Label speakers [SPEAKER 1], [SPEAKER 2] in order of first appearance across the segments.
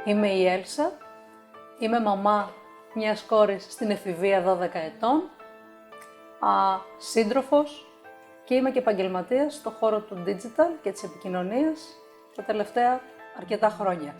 [SPEAKER 1] Είμαι η Έλσα, είμαι μαμά μιας κόρης στην εφηβεία 12 ετών, σύντροφος και είμαι και επαγγελματίας στον χώρο του digital και της επικοινωνίας τα τελευταία αρκετά χρόνια.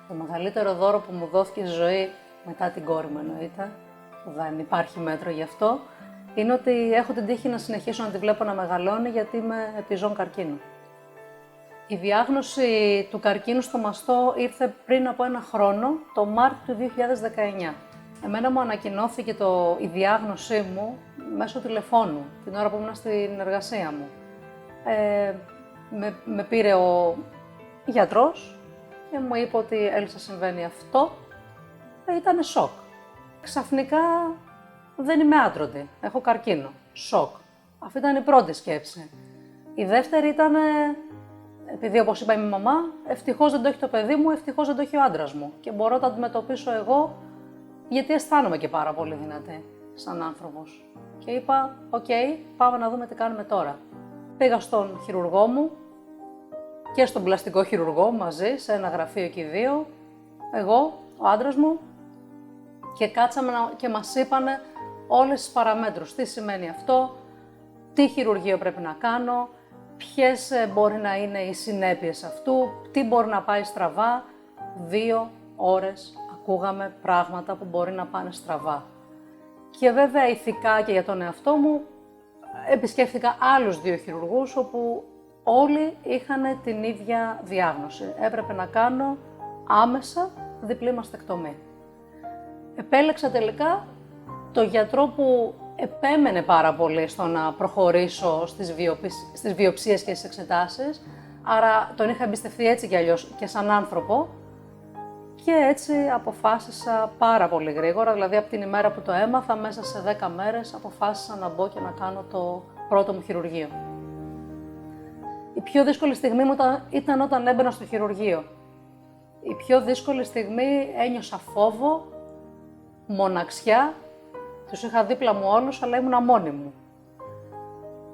[SPEAKER 1] Το μεγαλύτερο δώρο που μου δόθηκε στη ζωή, μετά την κόρη μου εννοείται, που δεν υπάρχει μέτρο γι' αυτό, είναι ότι έχω την τύχη να συνεχίσω να τη βλέπω να μεγαλώνει γιατί είμαι επιζών καρκίνου. Η διάγνωση του καρκίνου στο μαστό ήρθε πριν από 1 χρόνο, το Μάρτιο του 2019. Εμένα μου ανακοινώθηκε η διάγνωσή μου μέσω τηλεφώνου, την ώρα που ήμουν στην εργασία μου. Με πήρε ο γιατρός και μου είπε ότι Έλσα συμβαίνει αυτό. Ήταν σοκ. Ξαφνικά δεν είμαι άτρωτη, έχω καρκίνο. Σοκ. Αυτή ήταν η πρώτη σκέψη. Η δεύτερη ήταν, επειδή όπως είπα είμαι μαμά, ευτυχώς δεν το έχει το παιδί μου, ευτυχώς δεν το έχει ο άντρας μου. Και μπορώ να το αντιμετωπίσω εγώ, γιατί αισθάνομαι και πάρα πολύ δυνατή σαν άνθρωπος. Και είπα, οκ, πάμε να δούμε τι κάνουμε τώρα. Πήγα στον χειρουργό μου και στον πλαστικό χειρουργό μαζί, σε ένα γραφείο και οι δύο, εγώ, ο άντρας μου, και κάτσαμε και μας είπανε όλες τις παραμέτρους. Τι σημαίνει αυτό, τι χειρουργείο πρέπει να κάνω, ποιες μπορεί να είναι οι συνέπειες αυτού, τι μπορεί να πάει στραβά. 2 ώρες ακούγαμε πράγματα που μπορεί να πάνε στραβά. Και βέβαια ηθικά και για τον εαυτό μου επισκέφθηκα άλλους 2 χειρουργούς όπου όλοι είχαν την ίδια διάγνωση. Έπρεπε να κάνω άμεσα διπλή μαστεκτομή. Επέλεξα τελικά το γιατρό που επέμενε πάρα πολύ στο να προχωρήσω στις βιοψίες και στις εξετάσεις, άρα τον είχα εμπιστευτεί έτσι κι αλλιώς και σαν άνθρωπο και έτσι αποφάσισα πάρα πολύ γρήγορα, δηλαδή από την ημέρα που το έμαθα, μέσα σε 10 μέρες αποφάσισα να μπω και να κάνω το πρώτο μου χειρουργείο. Η πιο δύσκολη στιγμή μου ήταν όταν έμπαινα στο χειρουργείο. Η πιο δύσκολη στιγμή ένιωσα φόβο, μοναξιά, τους είχα δίπλα μου όλους, αλλά ήμουνα μόνη μου.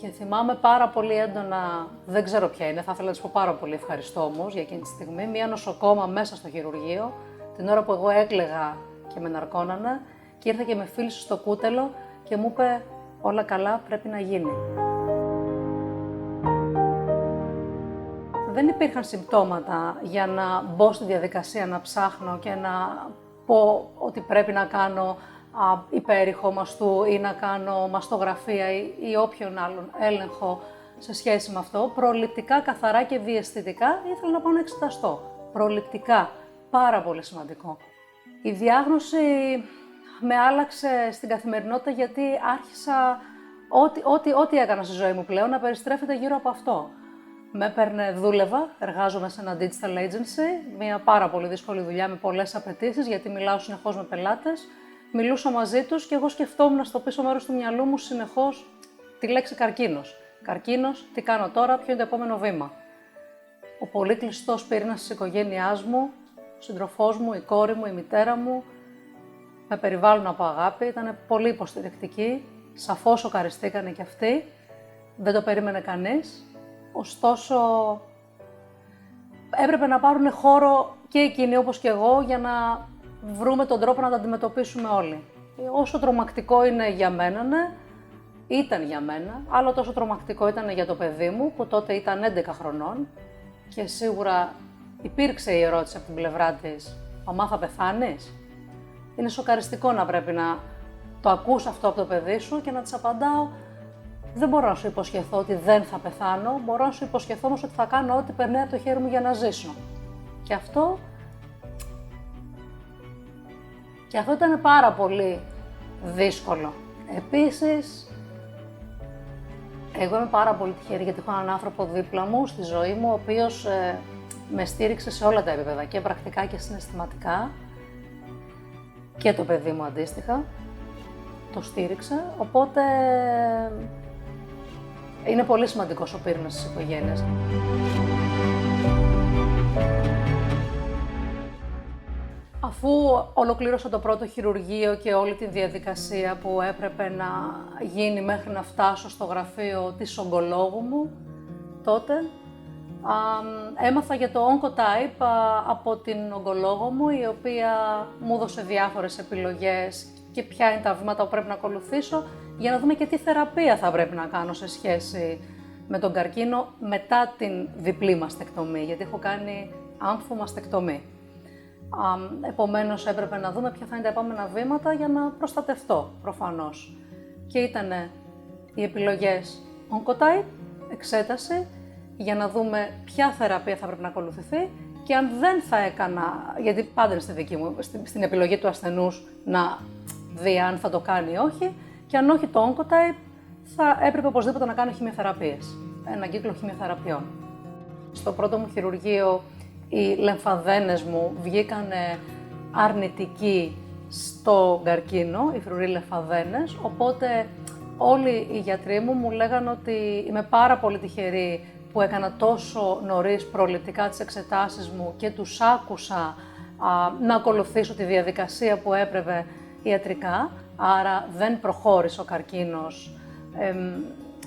[SPEAKER 1] Και θυμάμαι πάρα πολύ έντονα, δεν ξέρω ποια είναι, θα ήθελα να της πω πάρα πολύ ευχαριστώ όμως για εκείνη τη στιγμή, μία νοσοκόμα μέσα στο χειρουργείο, την ώρα που εγώ έκλαιγα και με ναρκώνανε, και ήρθε και με φίλησε στο κούτελο και μου είπε όλα καλά, πρέπει να γίνει. Δεν υπήρχαν συμπτώματα για να μπω στη διαδικασία να ψάχνω και να πω ότι πρέπει να κάνω υπέρηχο μαστού ή να κάνω μαστογραφία ή όποιον άλλον έλεγχο σε σχέση με αυτό. Προληπτικά, καθαρά και διαισθητικά ήθελα να πάω να εξεταστώ. Προληπτικά, πάρα πολύ σημαντικό. Η διάγνωση με άλλαξε στην καθημερινότητα γιατί άρχισα ό,τι έκανα στη ζωή μου πλέον να περιστρέφεται γύρω από αυτό. Με έπαιρνε, δούλευα, εργάζομαι σε ένα digital agency, μια πάρα πολύ δύσκολη δουλειά με πολλές απαιτήσεις γιατί μιλάω συνεχώς με πελάτες. Μιλούσα μαζί τους και εγώ σκεφτόμουν στο πίσω μέρος του μυαλού μου συνεχώς τη λέξη καρκίνος. Καρκίνος, τι κάνω τώρα, ποιο είναι το επόμενο βήμα. Ο πολύ κλειστός πυρήνας της οικογένειάς μου, ο σύντροφός μου, η κόρη μου, η μητέρα μου, με περιβάλλουν από αγάπη, ήταν πολύ υποστηρικτικοί, σαφώς σοκαριστήκανε κι αυτοί, δεν το περίμενε κανείς. Ωστόσο, έπρεπε να πάρουν χώρο και εκείνοι όπως και εγώ για να βρούμε τον τρόπο να τα αντιμετωπίσουμε όλοι. Όσο τρομακτικό είναι για μένα, ναι, ήταν για μένα, άλλο τόσο τρομακτικό ήταν για το παιδί μου που τότε ήταν 11 χρονών και σίγουρα υπήρξε η ερώτηση από την πλευρά της «Μαμά, θα πεθάνεις?» Είναι σοκαριστικό να πρέπει να το ακούς αυτό από το παιδί σου και να της απαντάω «Δεν μπορώ να σου υποσχεθώ ότι δεν θα πεθάνω, μπορώ να σου υποσχεθώ όμως ότι θα κάνω ό,τι περνάει από το χέρι μου για να ζήσω». Και αυτό ήταν πάρα πολύ δύσκολο. Επίσης, εγώ είμαι πάρα πολύ τυχερή γιατί έχω έναν άνθρωπο δίπλα μου στη ζωή μου, ο οποίος με στήριξε σε όλα τα επίπεδα, και πρακτικά και συναισθηματικά, και το παιδί μου αντίστοιχα, το στήριξε, οπότε είναι πολύ σημαντικός ο πύρινας της οικογένειας. Αφού ολοκλήρωσα το πρώτο χειρουργείο και όλη τη διαδικασία που έπρεπε να γίνει μέχρι να φτάσω στο γραφείο της ογκολόγου μου, τότε Έμαθα για το Oncotype από την ογκολόγο μου, η οποία μου έδωσε διάφορες επιλογές και ποια είναι τα βήματα που πρέπει να ακολουθήσω για να δούμε και τι θεραπεία θα πρέπει να κάνω σε σχέση με τον καρκίνο μετά την διπλή μαστεκτομή, γιατί έχω κάνει άμφομαστεκτομή. Επομένως έπρεπε να δούμε ποια θα είναι τα επόμενα βήματα για να προστατευτώ προφανώς. Και ήταν οι επιλογές Oncotype, εξέταση, για να δούμε ποια θεραπεία θα πρέπει να ακολουθηθεί και αν δεν θα έκανα, γιατί πάντα είναι στη δική μου, στην επιλογή του ασθενούς να δει αν θα το κάνει ή όχι, και αν όχι το Oncotype, θα έπρεπε οπωσδήποτε να κάνω χημειοθεραπείες, έναν κύκλο χημειοθεραπείων. Στο πρώτο μου χειρουργείο οι λεμφαδένες μου βγήκανε αρνητικοί στο καρκίνο, οι φρουροί λεμφαδένες, οπότε όλοι οι γιατροί μου λέγανε ότι είμαι πάρα πολύ τυχερή που έκανα τόσο νωρίς προληπτικά τις εξετάσεις μου και τους άκουσα να ακολουθήσω τη διαδικασία που έπρεπε ιατρικά, άρα δεν προχώρησε ο καρκίνος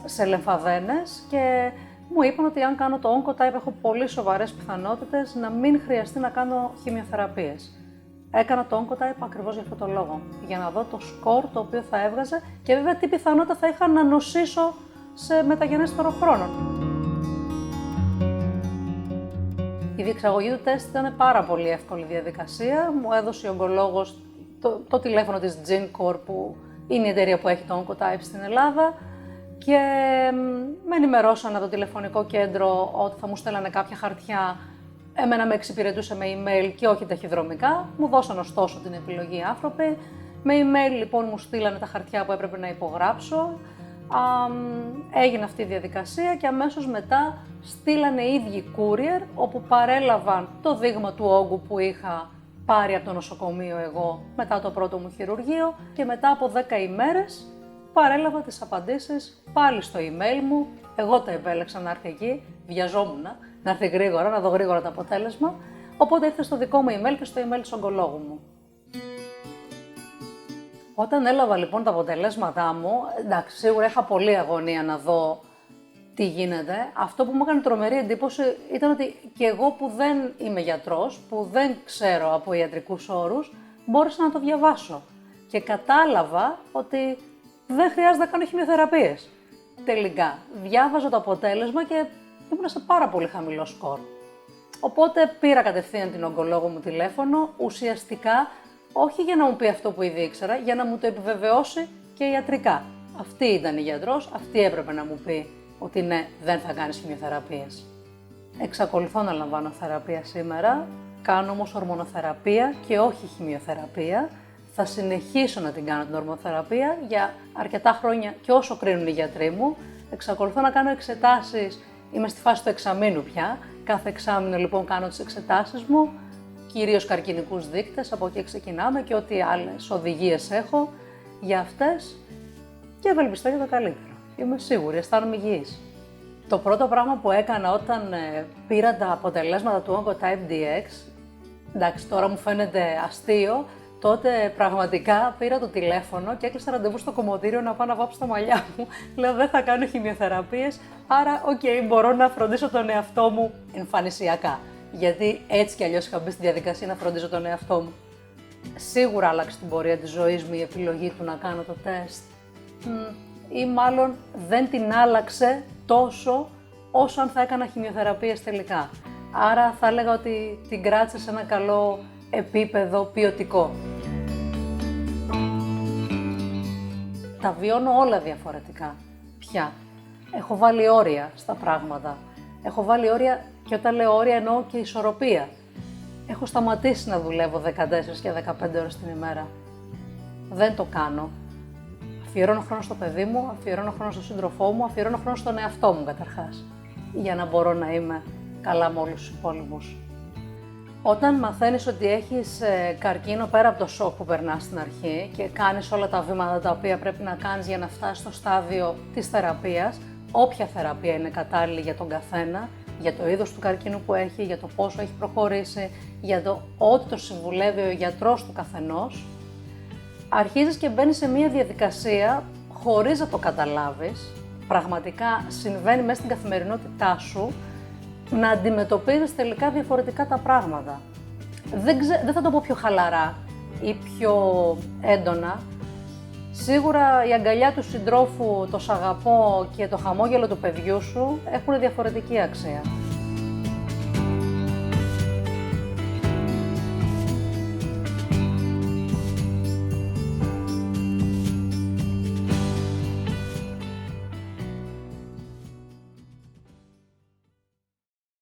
[SPEAKER 1] σε λεμφαδένες και μου είπαν ότι αν κάνω το Oncotype έχω πολύ σοβαρές πιθανότητες να μην χρειαστεί να κάνω χημειοθεραπείες. Έκανα το Oncotype ακριβώς για αυτό το λόγο, για να δω το σκορ το οποίο θα έβγαζε και βέβαια τι πιθανότητα θα είχα να νοσήσω σε μεταγενέστερο χρόνο. Η διεξαγωγή του τεστ ήταν πάρα πολύ εύκολη διαδικασία. Μου έδωσε ο ογκολόγος το τηλέφωνο της GenCor, που είναι η εταιρεία που έχει το Oncotype στην Ελλάδα, και με ενημερώσαν από το τηλεφωνικό κέντρο ότι θα μου στέλνανε κάποια χαρτιά. Εμένα με εξυπηρετούσε με email και όχι ταχυδρομικά. Μου δώσαν ωστόσο την επιλογή οι άνθρωποι. Με email λοιπόν μου στείλανε τα χαρτιά που έπρεπε να υπογράψω. Έγινε αυτή η διαδικασία και αμέσως μετά στείλανε οι ίδιοι courier, όπου παρέλαβαν το δείγμα του όγκου που είχα πάρει από το νοσοκομείο εγώ μετά το πρώτο μου χειρουργείο και μετά από 10 ημέρες παρέλαβα τις απαντήσεις πάλι στο email μου. Εγώ τα επέλεξα να έρθει εκεί, βιαζόμουν να έρθει γρήγορα, να δω γρήγορα το αποτέλεσμα, οπότε ήρθε στο δικό μου email και στο email του ογκολόγου μου. Όταν έλαβα λοιπόν τα αποτελέσματά μου, εντάξει, σίγουρα είχα πολλή αγωνία να δω τι γίνεται. Αυτό που μου έκανε τρομερή εντύπωση ήταν ότι και εγώ που δεν είμαι γιατρός, που δεν ξέρω από ιατρικούς όρους, μπόρεσα να το διαβάσω και κατάλαβα ότι δεν χρειάζεται να κάνω χημειοθεραπείες. Τελικά, διάβαζα το αποτέλεσμα και ήμουν σε πάρα πολύ χαμηλό σκορ. Οπότε πήρα κατευθείαν την ογκολόγο μου τηλέφωνο, ουσιαστικά όχι για να μου πει αυτό που ήδη ήξερα, για να μου το επιβεβαιώσει και ιατρικά. Αυτή ήταν η γιατρός, αυτή έπρεπε να μου πει ότι ναι, δεν θα κάνεις χημειοθεραπείες. Εξακολουθώ να λαμβάνω θεραπεία σήμερα, κάνω όμως ορμονοθεραπεία και όχι χημειοθεραπεία. Θα συνεχίσω να την κάνω την ορμονοθεραπεία για αρκετά χρόνια και όσο κρίνουν οι γιατροί μου. Εξακολουθώ να κάνω εξετάσεις, είμαι στη φάση του εξαμήνου πια. Κάθε εξάμηνο λοιπόν κάνω τις εξετάσεις μου, κυρίως καρκινικούς δείκτες, από εκεί ξεκινάμε και ό,τι άλλες οδηγίες έχω για αυτές και ευελπιστώ για το καλύτερο. Είμαι σίγουρη, αισθάνομαι υγιής. Το πρώτο πράγμα που έκανα όταν πήρα τα αποτελέσματα του Oncotype DX, εντάξει τώρα μου φαίνεται αστείο, τότε πραγματικά πήρα το τηλέφωνο και έκλεισα ραντεβού στο κομμωτήριο να πάω να βάψω τα μαλλιά μου. Λέω δεν θα κάνω χημειοθεραπείες, άρα μπορώ να φροντίσω τον εαυτό μου εμφανισιακά. Γιατί έτσι κι αλλιώς είχα μπει στη διαδικασία να φροντίζω τον εαυτό μου. Σίγουρα άλλαξε την πορεία της ζωής μου η επιλογή του να κάνω το τεστ. Ή μάλλον δεν την άλλαξε τόσο όσο αν θα έκανα χημειοθεραπείες τελικά. Άρα θα έλεγα ότι την κράτησε σε ένα καλό επίπεδο ποιοτικό. Τα βιώνω όλα διαφορετικά πια. Έχω βάλει όρια στα πράγματα. Έχω βάλει όρια και όταν λέω όρια εννοώ και ισορροπία. Έχω σταματήσει να δουλεύω 14 και 15 ώρες την ημέρα. Δεν το κάνω. Αφιερώνω χρόνο στο παιδί μου, αφιερώνω χρόνο στον σύντροφό μου, αφιερώνω χρόνο στον εαυτό μου καταρχάς. Για να μπορώ να είμαι καλά με όλους τους υπόλοιπους. Όταν μαθαίνεις ότι έχεις καρκίνο πέρα από το σοκ που περνάς στην αρχή και κάνεις όλα τα βήματα τα οποία πρέπει να κάνεις για να φτάσεις στο στάδιο της θεραπείας, όποια θεραπεία είναι κατάλληλη για τον καθένα, για το είδος του καρκίνου που έχει, για το πόσο έχει προχωρήσει, για το ό,τι το συμβουλεύει ο γιατρός του καθενός, αρχίζεις και μπαίνεις σε μια διαδικασία χωρίς να το καταλάβεις, πραγματικά συμβαίνει μέσα στην καθημερινότητά σου να αντιμετωπίζεις τελικά διαφορετικά τα πράγματα. Δεν θα το πω πιο χαλαρά ή πιο έντονα. Σίγουρα η αγκαλιά του συντρόφου, το «σ' αγαπώ» και το χαμόγελο του παιδιού σου έχουν διαφορετική αξία.